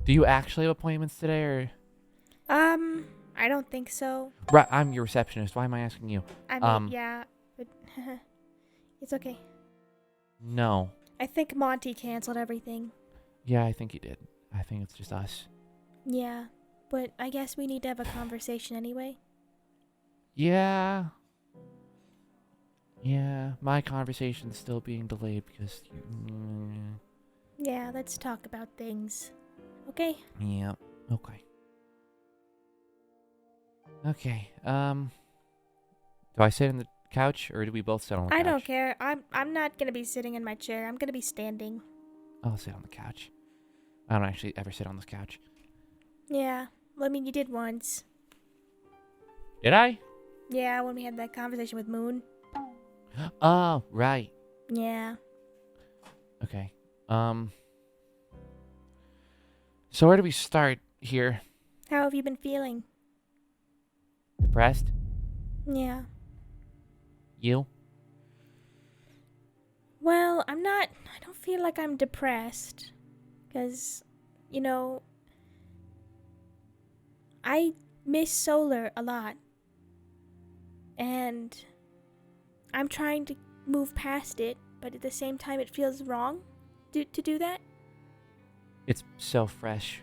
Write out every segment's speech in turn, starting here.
Do you actually have appointments today, or? I don't think so. Right, I'm your receptionist. Why am I asking you? I mean, yeah, but it's okay. No. I think Monty canceled everything. Yeah, I think he did. I think it's just us. Yeah, but I guess we need to have a conversation anyway. Yeah. Yeah, my conversation's still being delayed because Yeah, let's talk about things. Okay? Yeah. Okay. Okay. Do I sit on the couch or do we both sit on the couch? I don't care. I'm not gonna be sitting in my chair. I'm gonna be standing. I'll sit on the couch. I don't actually ever sit on this couch. Yeah. Well, I mean, you did once. Did I? Yeah, when we had that conversation with Moon. Oh, right. Yeah. Okay. So where do we start here? How have you been feeling? Depressed? Yeah. You? Well, I don't feel like I'm depressed. Because, you know, I miss Solar a lot. And I'm trying to move past it, but at the same time it feels wrong to do that. It's so fresh.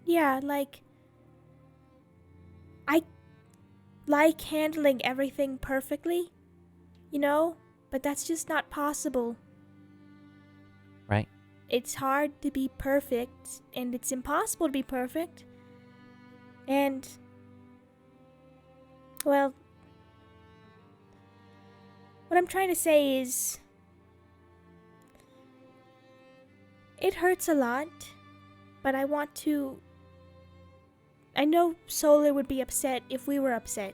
Yeah, like, I like handling everything perfectly, but that's just not possible. Right? It's hard to be perfect, and it's impossible to be perfect. And, well, what I'm trying to say is, it hurts a lot, but I know Solar would be upset if we were upset,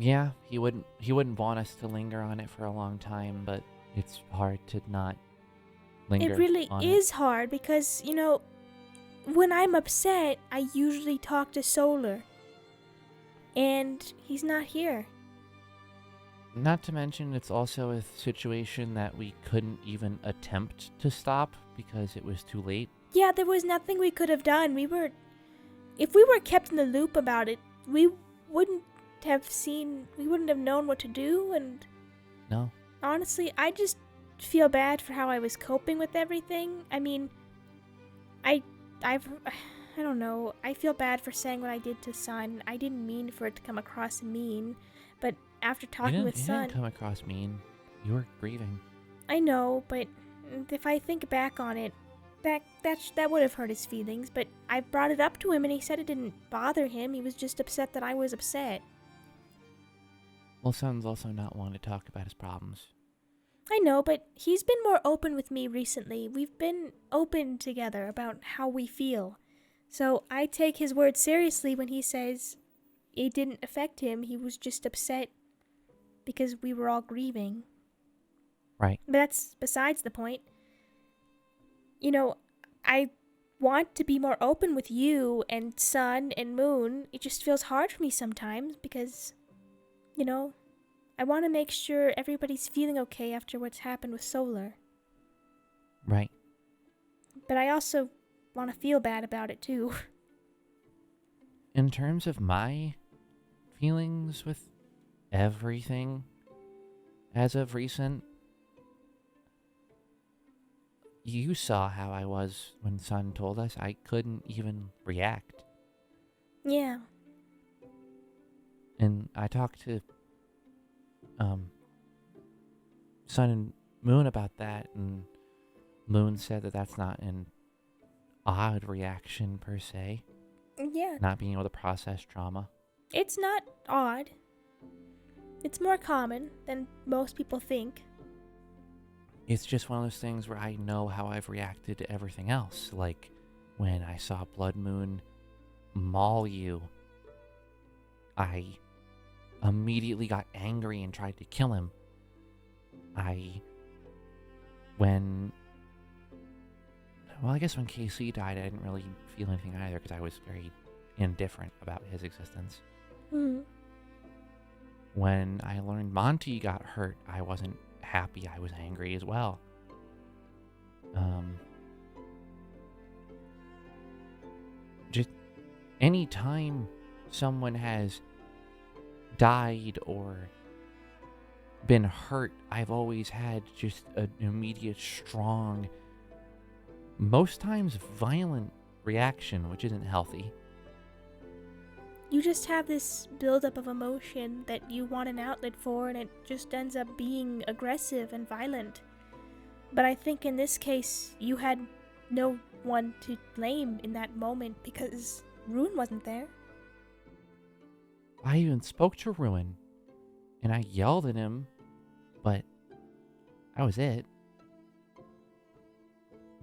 Yeah, he wouldn't want us to linger on it for a long time, but it's hard to not linger. It really on is hard because, when I'm upset, I usually talk to Solar. And he's not here. Not to mention, it's also a situation that we couldn't even attempt to stop because it was too late. Yeah, there was nothing we could have done. If we were kept in the loop about it, we wouldn't have known what to do, and No. honestly, I just feel bad for how I was coping with everything. I mean, I don't know. I feel bad for saying what I did to Sun. I didn't mean for it to come across mean, but after talking with You Sun, didn't come across mean. You were grieving. I know, but if I think back on it, that would have hurt his feelings. But I brought it up to him, and he said it didn't bother him. He was just upset that I was upset. Well, Son's also not one to talk about his problems. I know, but he's been more open with me recently. We've been open together about how we feel. So I take his word seriously when he says it didn't affect him. He was just upset because we were all grieving. Right. But that's besides the point. I want to be more open with you and Sun and Moon. It just feels hard for me sometimes because, I want to make sure everybody's feeling okay after what's happened with Solar. Right. But I also want to feel bad about it too. In terms of my feelings with everything as of recent, you saw how I was when Sun told us. I couldn't even react. Yeah. And I talked to Sun and Moon about that, and Moon said that that's not an odd reaction per se. Yeah. Not being able to process trauma. It's not odd. It's more common than most people think. It's just one of those things where I know how I've reacted to everything else. Like when I saw Blood Moon maul you, I immediately got angry and tried to kill him. I guess when KC died, I didn't really feel anything either because I was very indifferent about his existence. When I learned Monty got hurt, I wasn't happy. I was angry as well. just anytime someone has died or been hurt, I've always had just an immediate, strong, most times violent reaction, which isn't healthy. You just have this buildup of emotion that you want an outlet for, and it just ends up being aggressive and violent. But I think in this case, you had no one to blame in that moment because Rune wasn't there. I even spoke to Ruin, and I yelled at him, but that was it.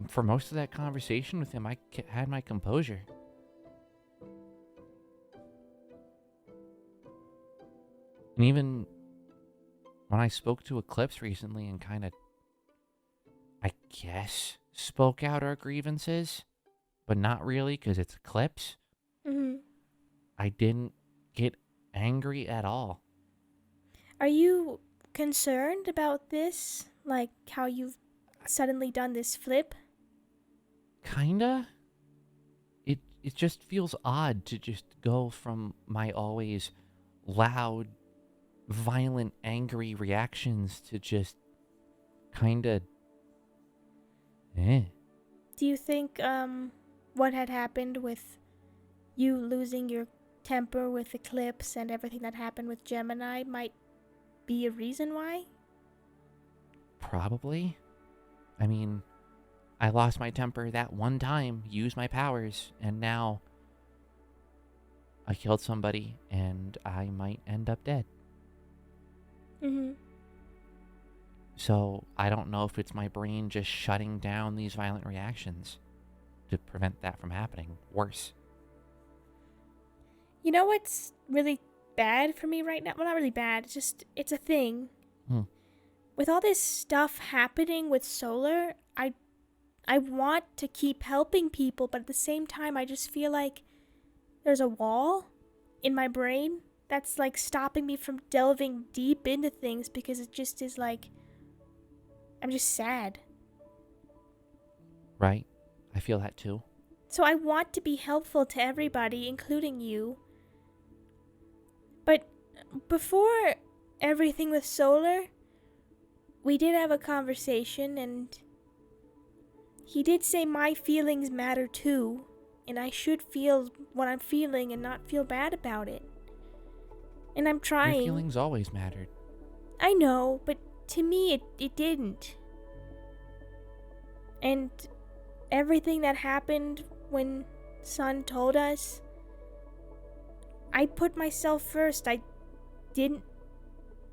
For most of that conversation with him, I had my composure. And even when I spoke to Eclipse recently and kind of, I guess, spoke out our grievances, but not really because it's Eclipse, I didn't get angry at all. Are you concerned about this? Like how you've suddenly done this flip? Kinda. It just feels odd to just go from my always loud, violent, angry reactions to just kinda Do you think what had happened with you losing your temper with Eclipse and everything that happened with Gemini might be a reason why? Probably. I mean, I lost my temper that one time, used my powers, and now I killed somebody and I might end up dead. So I don't know if it's my brain just shutting down these violent reactions to prevent that from happening. Worse. You know what's really bad for me right now? Well, not really bad. It's a thing. With all this stuff happening with Solar, I want to keep helping people, but at the same time, I just feel like there's a wall in my brain that's like stopping me from delving deep into things because it just is like, I'm just sad. Right? I feel that too. So I want to be helpful to everybody, including you. But before everything with Solar, we did have a conversation, and he did say my feelings matter too, and I should feel what I'm feeling and not feel bad about it. And I'm trying. Your feelings always mattered. I know, but to me it didn't. And everything that happened when Sun told us, I put myself first. I didn't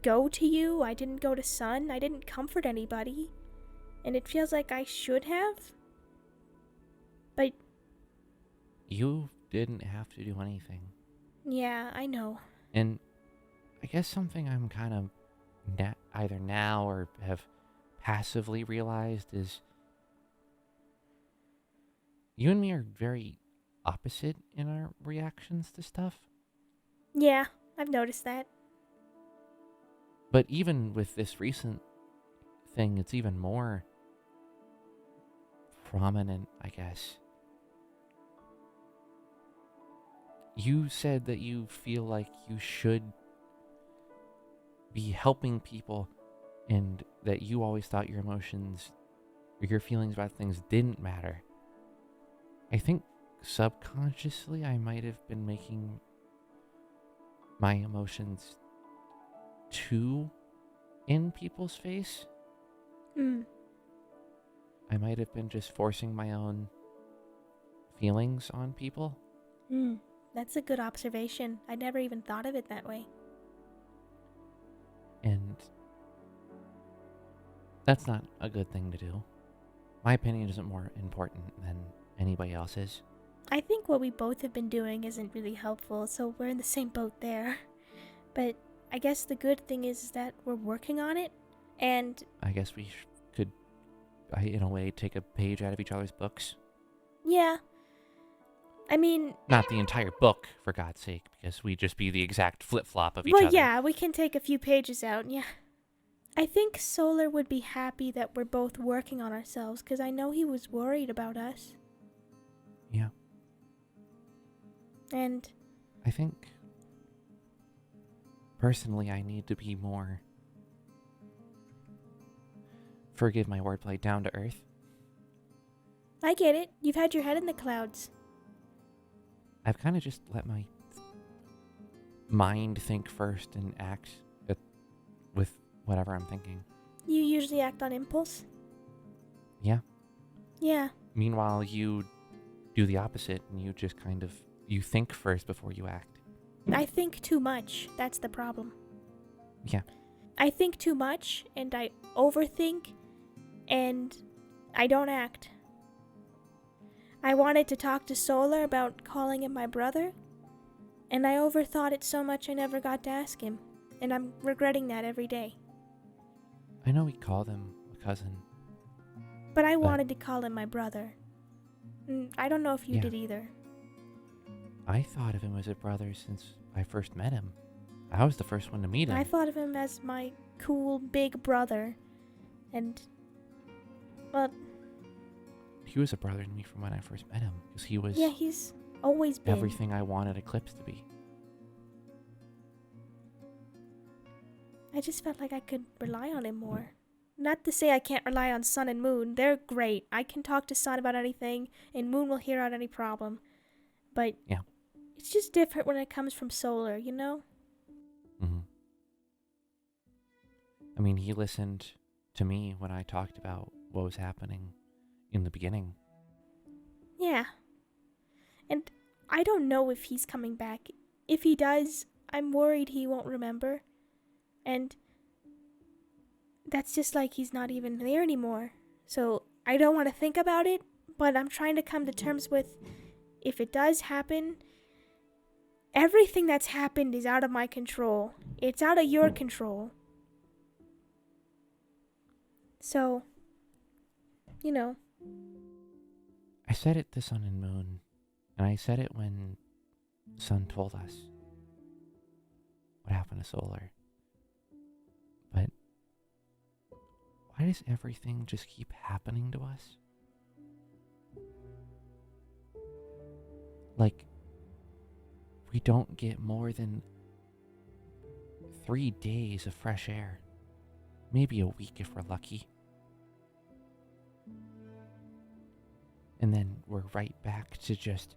go to you. I didn't go to Sun. I didn't comfort anybody. And it feels like I should have. But You didn't have to do anything. yeah, I know. And I guess something I'm kind of either now or have passively realized is you and me are very opposite in our reactions to stuff. Yeah, I've noticed that. But even with this recent thing, it's even more prominent, I guess. You said that you feel like you should be helping people and that you always thought your emotions or your feelings about things didn't matter. I think subconsciously I might have been making my emotions too in people's face. I might have been just forcing my own feelings on people. That's a good observation. I never even thought of it that way. And that's not a good thing to do. My opinion isn't more important than anybody else's. I think what we both have been doing isn't really helpful, so we're in the same boat there. But I guess the good thing is that we're working on it, and I guess we could, in a way, take a page out of each other's books. yeah. I mean... Not the entire book, for God's sake, because we'd just be the exact flip-flop of each other. Well, yeah, we can take a few pages out, yeah. I think Solar would be happy that we're both working on ourselves, because I know he was worried about us. Yeah. And I think, personally, I need to be more, forgive my wordplay, down to earth. I get it. You've had your head in the clouds. I've kind of just let my mind think first and act with whatever I'm thinking. You usually act on impulse? Yeah. Yeah. Meanwhile, you do the opposite, and you think first before you act. I think too much. That's the problem. Yeah. I think too much, and I overthink, and I don't act. I wanted to talk to Solar about calling him my brother, and I overthought it so much I never got to ask him, and I'm regretting that every day. I know we called him a cousin. But I wanted to call him my brother. I don't know if you Yeah. did either. I thought of him as a brother since I first met him. I was the first one to meet him. I thought of him as my cool big brother, and, well, He was a brother to me from when I first met him, because he was yeah, he's always been. everything I wanted Eclipse to be. I just felt like I could rely on him more. Not to say I can't rely on Sun and Moon. They're great. I can talk to Sun about anything, and Moon will hear out any problem. But Yeah. it's just different when it comes from Solar, you know? Mm-hmm. I mean, he listened to me when I talked about what was happening in the beginning. Yeah. And I don't know if he's coming back. If he does, I'm worried he won't remember. And that's just like he's not even there anymore. So I don't want to think about it, but I'm trying to come to terms with, if it does happen, everything that's happened is out of my control. It's out of your control. So, you know. I said it to Sun and Moon, and I said it when Sun told us what happened to Solar. But why does everything just keep happening to us? Like, we don't get more than 3 days of fresh air. Maybe a week if we're lucky. And then we're right back to just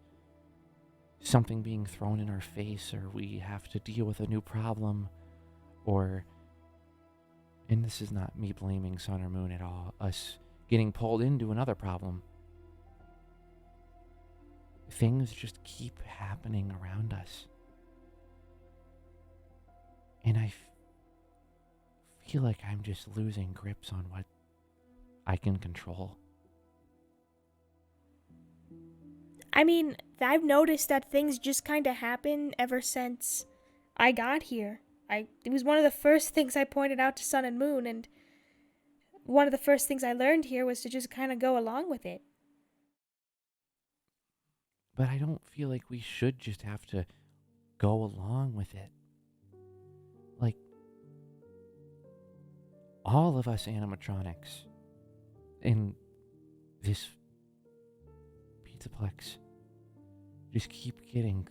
something being thrown in our face, or we have to deal with a new problem, or, and this is not me blaming Sun or Moon at all, us getting pulled into another problem. Things just keep happening around us. And I feel like I'm just losing grips on what I can control. I mean, I've noticed that things just kind of happen ever since I got here. It was one of the first things I pointed out to Sun and Moon, and one of the first things I learned here was to just kind of go along with it. But I don't feel like we should just have to go along with it. Like, all of us animatronics in this Pizzaplex just keep getting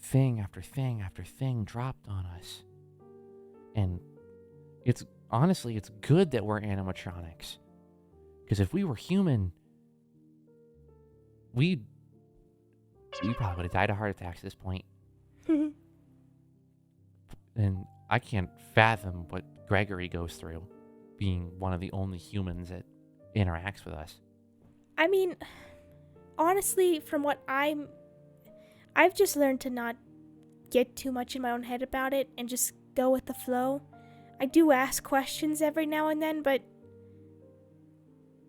thing after thing after thing dropped on us. And it's honestly, it's good that we're animatronics. Because if we were human, we probably would have died of heart attacks at this point. And I can't fathom what Gregory goes through, being one of the only humans that interacts with us. I mean, honestly, from what I've just learned to not get too much in my own head about it and just go with the flow. I do ask questions every now and then, but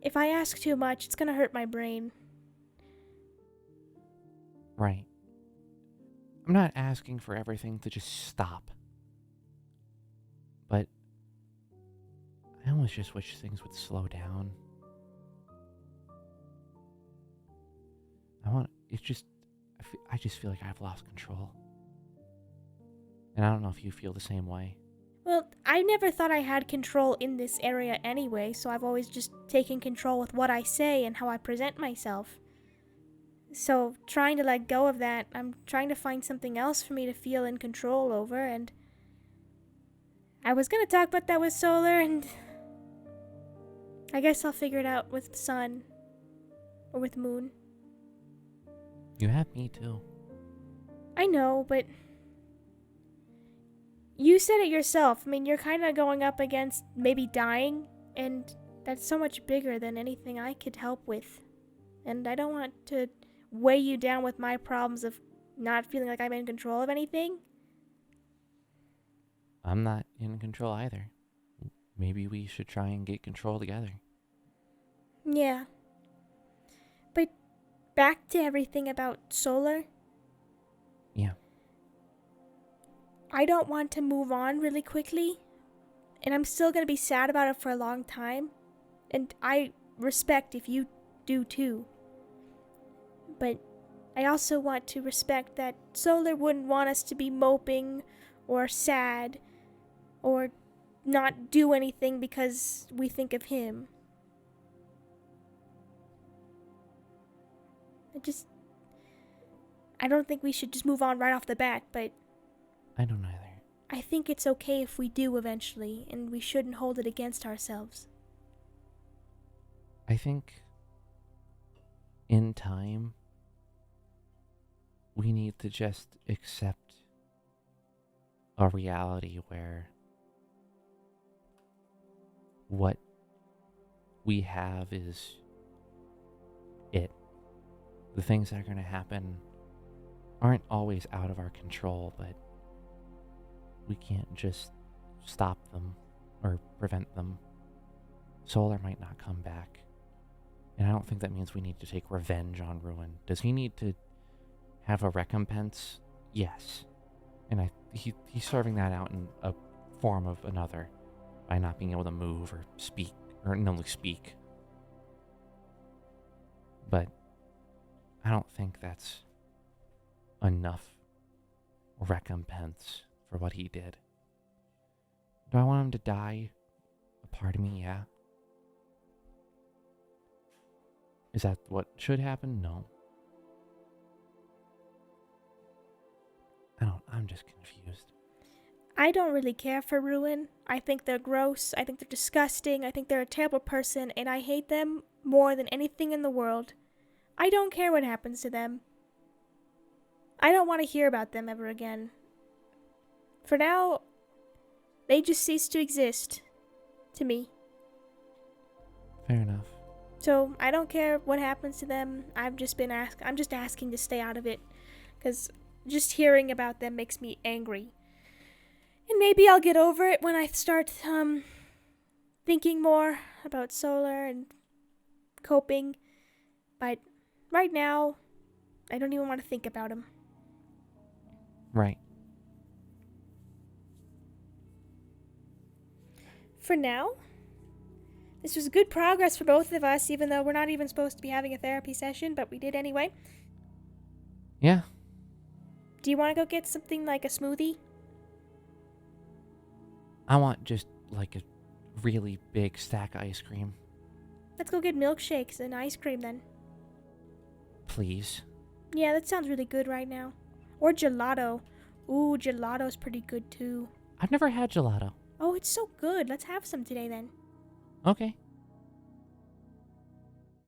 if I ask too much, it's gonna hurt my brain. Right. I'm not asking for everything to just stop. But I almost just wish things would slow down. I just feel like I've lost control. And I don't know if you feel the same way. Well, I never thought I had control in this area anyway, so I've always just taken control with what I say and how I present myself. So, trying to let go of that, I'm trying to find something else for me to feel in control over, and I was gonna talk about that with solar, and I guess I'll figure it out with sun or with moon. You have me too. I know, but you said it yourself. I mean, you're kind of going up against maybe dying, and that's so much bigger than anything I could help with. And I don't want to weigh you down with my problems of not feeling like I'm in control of anything. I'm not in control either. Maybe we should try and get control together. Yeah. But back to everything about solar. Yeah. I don't want to move on really quickly, and I'm still going to be sad about it for a long time. And I respect if you do too. But I also want to respect that Solar wouldn't want us to be moping or sad or not do anything because we think of him. I don't think we should just move on right off the bat, but I don't either. I think it's okay if we do eventually, and we shouldn't hold it against ourselves. I think in time, we need to just accept a reality where what we have is it. The things that are going to happen aren't always out of our control, but we can't just stop them or prevent them. Solar might not come back. And I don't think that means we need to take revenge on Ruin. Does he need to have a recompense? Yes. And he's serving that out in a form of another by not being able to move or speak, or no, speak. But I don't think that's enough recompense for what he did. Do I want him to die? A part of me, yeah. Is that what should happen? No. I'm just confused. I don't really care for Ruin. I think they're gross. I think they're disgusting. I think they're a terrible person, and I hate them more than anything in the world. I don't care what happens to them. I don't want to hear about them ever again. For now, they just cease to exist to me. Fair enough. So I don't care what happens to them. I'm just asking to stay out of it, because just hearing about them makes me angry. And maybe I'll get over it when I start thinking more about Solar and coping. But right now, I don't even want to think about him. Right. For now, this was good progress for both of us, even though we're not even supposed to be having a therapy session, but we did anyway. Yeah. Do you want to go get something like a smoothie? I want just like a really big stack of ice cream. Let's go get milkshakes and ice cream then. Please. Yeah, that sounds really good right now. Or gelato. Ooh, gelato's pretty good too. I've never had gelato. Oh, it's so good. Let's have some today then. Okay.